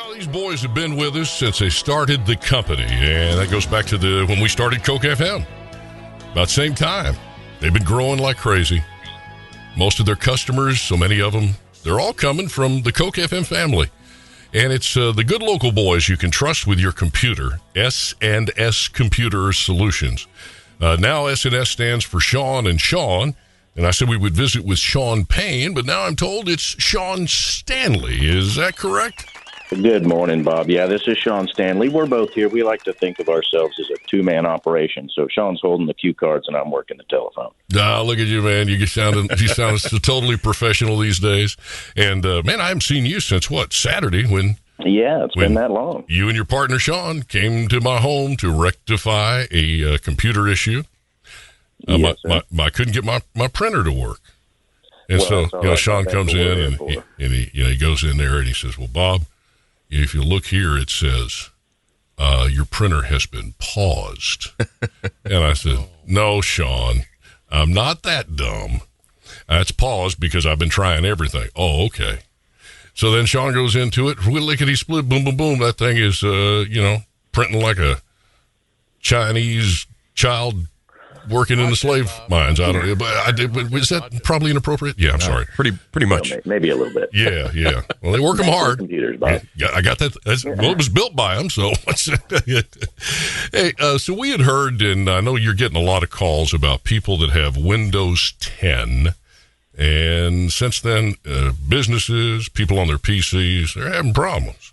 Well, these boys have been with us since they started the company, and that goes back to when we started KOKE FM. About the same time. They've been growing like crazy. Most of their customers, so many of them, they're all coming from the KOKE FM family. And it's the good local boys you can trust with your computer, S&S Computer Solutions. Now S&S stands for Sean and Sean, and I said we would visit with Sean Payne, but now I'm told it's Sean Stanley. Is that correct? Good morning, Bob. Yeah, this is Sean Stanley. We're both here. We like to think of ourselves as a two-man operation. So Sean's holding the cue cards and I'm working the telephone. Look at you, man. You sound totally professional these days. And, man, I haven't seen you since, Saturday when... Yeah, it's been that long. You and your partner, Sean, came to my home to rectify a computer issue. Yes, I couldn't get my printer to work. And so, Sean comes in and he goes in there and he says, well, Bob, if you look here, it says, your printer has been paused. And I said, no, Sean, I'm not that dumb. It's paused because I've been trying everything. Oh, okay. So then Sean goes into it, lickety-split, boom, boom, boom. That thing is, printing like a Chinese child working in the slave mines. I don't know, but was that probably inappropriate? Yeah, I'm sorry. Pretty much. Well, maybe a little bit. Yeah. Well, they work them hard. Computers, Bob. Yeah, I got that. It was built by them, so. Hey, so we had heard, and I know you're getting a lot of calls about people that have Windows 10, and since then, businesses, people on their PCs, they're having problems.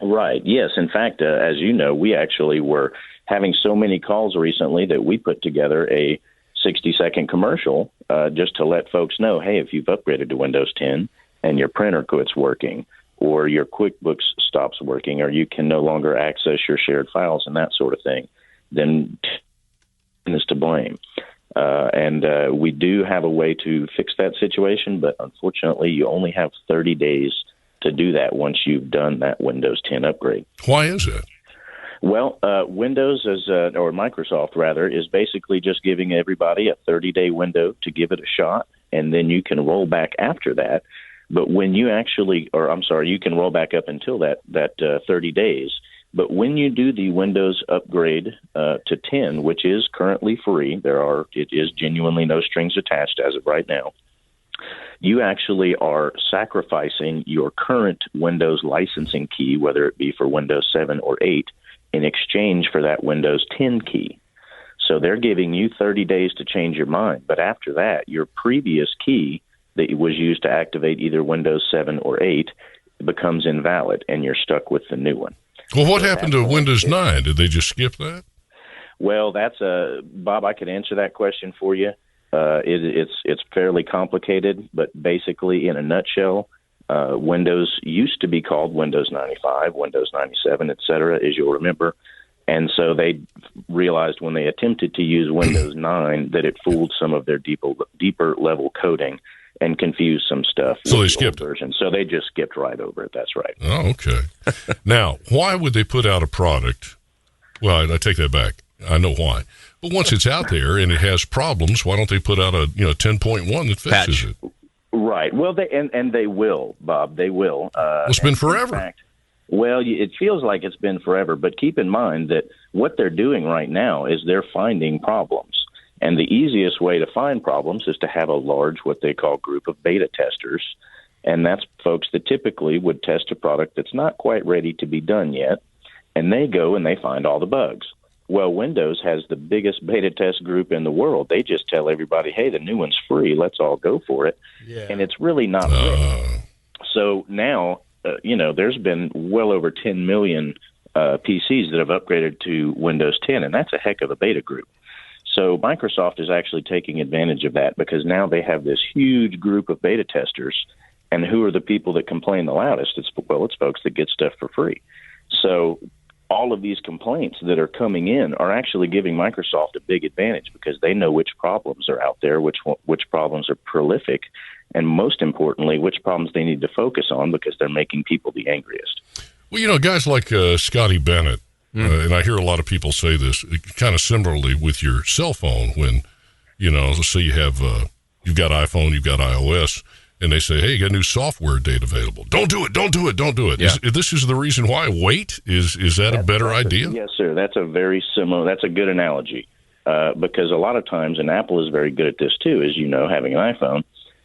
Right. Yes. In fact, as you know, we actually were having so many calls recently that we put together a 60-second commercial just to let folks know, hey, if you've upgraded to Windows 10 and your printer quits working or your QuickBooks stops working or you can no longer access your shared files and that sort of thing, then is to blame. And we do have a way to fix that situation, but unfortunately you only have 30 days to do that once you've done that Windows 10 upgrade. Why is that? Well, Windows, or Microsoft rather, is basically just giving everybody a 30-day window to give it a shot, and then you can roll back after that. But when you you can roll back up until that 30 days. But when you do the Windows upgrade to 10, which is currently free, it is genuinely no strings attached as of right now, you actually are sacrificing your current Windows licensing key, whether it be for Windows 7 or 8, in exchange for that Windows 10 key. So they're giving you 30 days to change your mind. But after that, your previous key that was used to activate either Windows 7 or 8 becomes invalid, and you're stuck with the new one. Well, what happened to Windows 9? Did they just skip that? Well, that's Bob, I could answer that question for you. It's fairly complicated, but basically, in a nutshell, Windows used to be called Windows 95, Windows 97, et cetera, as you'll remember. And so they realized when they attempted to use Windows 9 that it fooled some of their deeper level coding and confused some stuff. So they skipped it. Version. So they just skipped right over it. That's right. Oh, okay. Now, why would they put out a product? Well, I take that back. I know why. But once it's out there and it has problems, why don't they put out a 10.1 that fixes it? Right. Well, they will, Bob. They will. It's been forever. In fact, it feels like it's been forever, but keep in mind that what they're doing right now is they're finding problems. And the easiest way to find problems is to have a large, what they call, group of beta testers. And that's folks that typically would test a product that's not quite ready to be done yet. And they go and they find all the bugs. Well, Windows has the biggest beta test group in the world. They just tell everybody, hey, the new one's free. Let's all go for it. Yeah. And it's really not ready. So now, there's been well over 10 million PCs that have upgraded to Windows 10, and that's a heck of a beta group. So Microsoft is actually taking advantage of that because now they have this huge group of beta testers. And who are the people that complain the loudest? It's folks that get stuff for free. So all of these complaints that are coming in are actually giving Microsoft a big advantage because they know which problems are out there, which problems are prolific, and most importantly, which problems they need to focus on because they're making people the angriest. Well, guys like Scotty Bennett, and I hear a lot of people say this, kind of similarly with your cell phone when, let's say you've got iPhone, you've got iOS, and they say, hey, you got a new software date available. Don't do it. Yeah. This is the reason why. Wait, is that a better idea? Yes, sir. That's a very similar, that's a good analogy. Because a lot of times, and Apple is very good at this too, as you know, having an iPhone,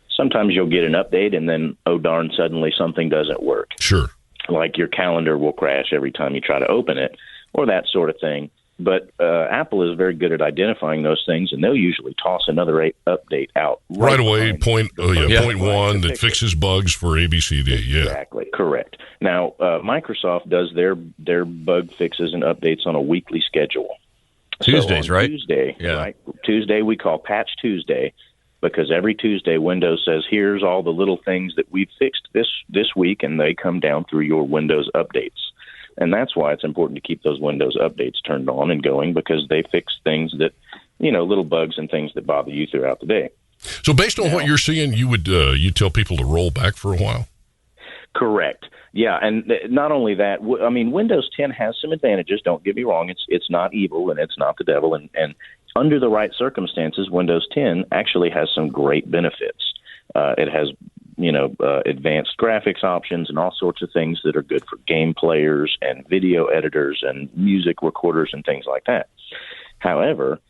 sometimes you'll get an update and then, oh darn, suddenly something doesn't work. Sure. Like your calendar will crash every time you try to open it, or that sort of thing. But Apple is very good at identifying those things, and they'll usually toss another update out right away. Point one that fixes bugs for ABCD. Yeah, exactly correct. Now Microsoft does their bug fixes and updates on a weekly schedule. Tuesdays, so right? Tuesday, yeah. Right? Tuesday we call Patch Tuesday, because every Tuesday Windows says, here's all the little things that we've fixed this week, and they come down through your Windows updates. And that's why it's important to keep those Windows updates turned on and going, because they fix things that, little bugs and things that bother you throughout the day. So based on what you're seeing, you would you tell people to roll back for a while? Correct. Yeah, and not only that, Windows 10 has some advantages. Don't get me wrong; it's not evil and it's not the devil. And under the right circumstances, Windows 10 actually has some great benefits. It has advanced graphics options and all sorts of things that are good for game players and video editors and music recorders and things like that. However,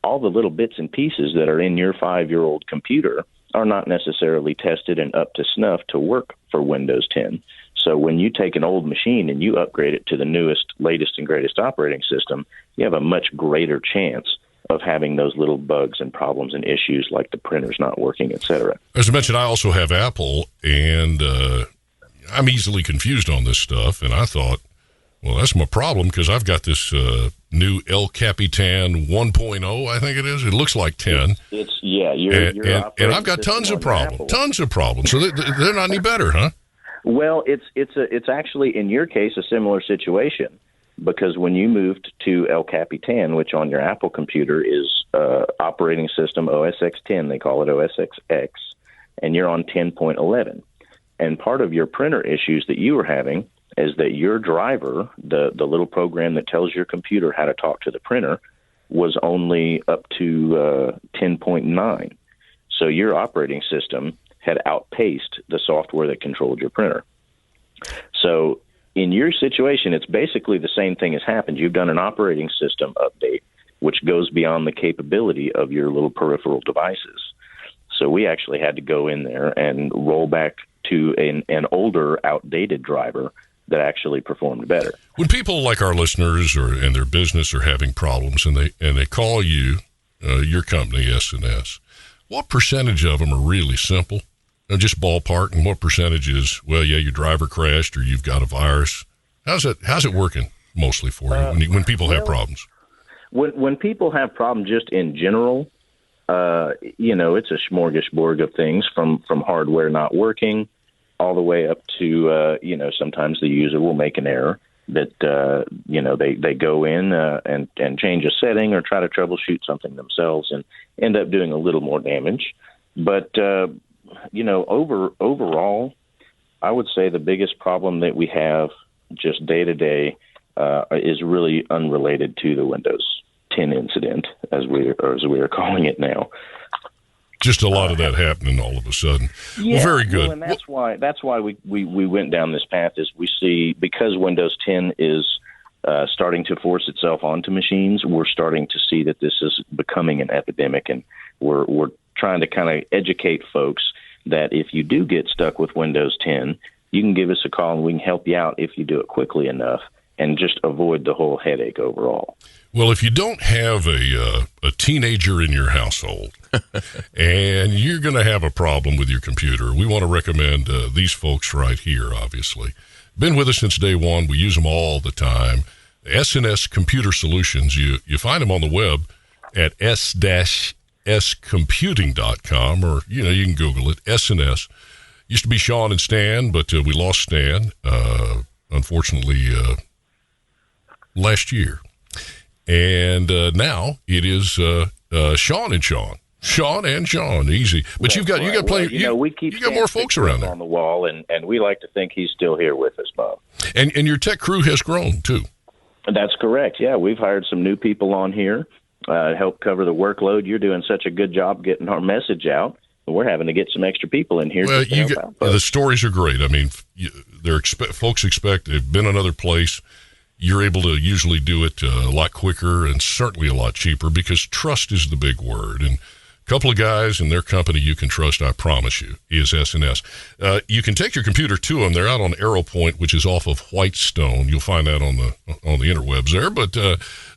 all the little bits and pieces that are in your 5-year-old computer are not necessarily tested and up to snuff to work for Windows 10. So when you take an old machine and you upgrade it to the newest, latest, and greatest operating system, you have a much greater chance of having those little bugs and problems and issues like the printer's not working, et cetera. As I mentioned, I also have Apple, and I'm easily confused on this stuff. And I thought, well, that's my problem, because I've got this new El Capitan 1.0, I think it is. It looks like 10. And I've got tons of problems. So they're not any better, huh? Well, it's actually, in your case, a similar situation. Because when you moved to El Capitan, which on your Apple computer is operating system OS X 10, they call it OS X, and you're on 10.11. And part of your printer issues that you were having is that your driver, the little program that tells your computer how to talk to the printer, was only up to 10.9. So your operating system had outpaced the software that controlled your printer. So in your situation, it's basically the same thing has happened. You've done an operating system update, which goes beyond the capability of your little peripheral devices. So we actually had to go in there and roll back to an older, outdated driver that actually performed better. When people like our listeners and their business are having problems and they call you, your company, S&S, what percentage of them are really simple? Just ballpark, and what percentage is, well, yeah, your driver crashed or you've got a virus? How's it working mostly for you when people have problems? When people have problems just in general, it's a smorgasbord of things from hardware not working all the way up to, sometimes the user will make an error that, they go in and change a setting or try to troubleshoot something themselves and end up doing a little more damage. But, overall, I would say the biggest problem that we have just day to day is really unrelated to the Windows 10 incident, as we are calling it now. Just a lot of that happening all of a sudden. Yeah, well, very good. Well, and that's why we went down this path. Is we see, because Windows 10 is starting to force itself onto machines, we're starting to see that this is becoming an epidemic, and we're trying to kind of educate folks that if you do get stuck with Windows 10, you can give us a call and we can help you out if you do it quickly enough and just avoid the whole headache overall. Well, if you don't have a teenager in your household and you're going to have a problem with your computer, we want to recommend these folks right here, obviously. Been with us since day one. We use them all the time. S&S Computer Solutions. You find them on the web at s-scomputing.com, or, you can Google it, S&S. Used to be Sean and Stan, but we lost Stan, unfortunately, last year. And now it is Sean and Sean. Sean and Sean, easy. But you got plenty. We keep you got more folks around there on the wall, and we like to think he's still here with us, Bob. And your tech crew has grown too. That's correct. Yeah, we've hired some new people on here to help cover the workload. You're doing such a good job getting our message out. we're having to get some extra people in here. Well, the stories are great. I mean, folks expect they've been another place. You're able to usually do it a lot quicker and certainly a lot cheaper because trust is the big word. And a couple of guys in their company you can trust, I promise you, is S&S. You can take your computer to them. They're out on Arrow Point, which is off of Whitestone. You'll find that on the interwebs there. But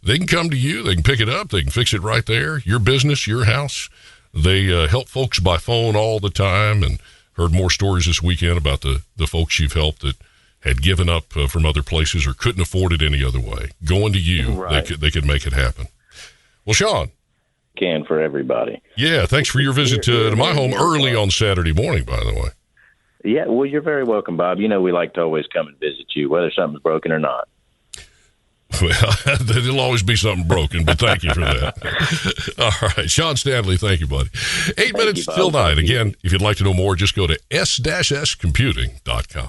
they can come to you. They can pick it up. They can fix it right there. Your business, your house. They help folks by phone all the time, and heard more stories this weekend about the folks you've helped that had given up from other places or couldn't afford it any other way. Going to you, right. They could make it happen. Well, Sean. Can for everybody. Yeah, thanks for your visit to my home early on Saturday morning, by the way. Yeah, well, you're very welcome, Bob. You know we like to always come and visit you, whether something's broken or not. Well, there'll always be something broken, but thank you for that. All right. Sean Stanley, thank you, buddy. 8 minutes till 9. Again, if you'd like to know more, just go to s-scomputing.com.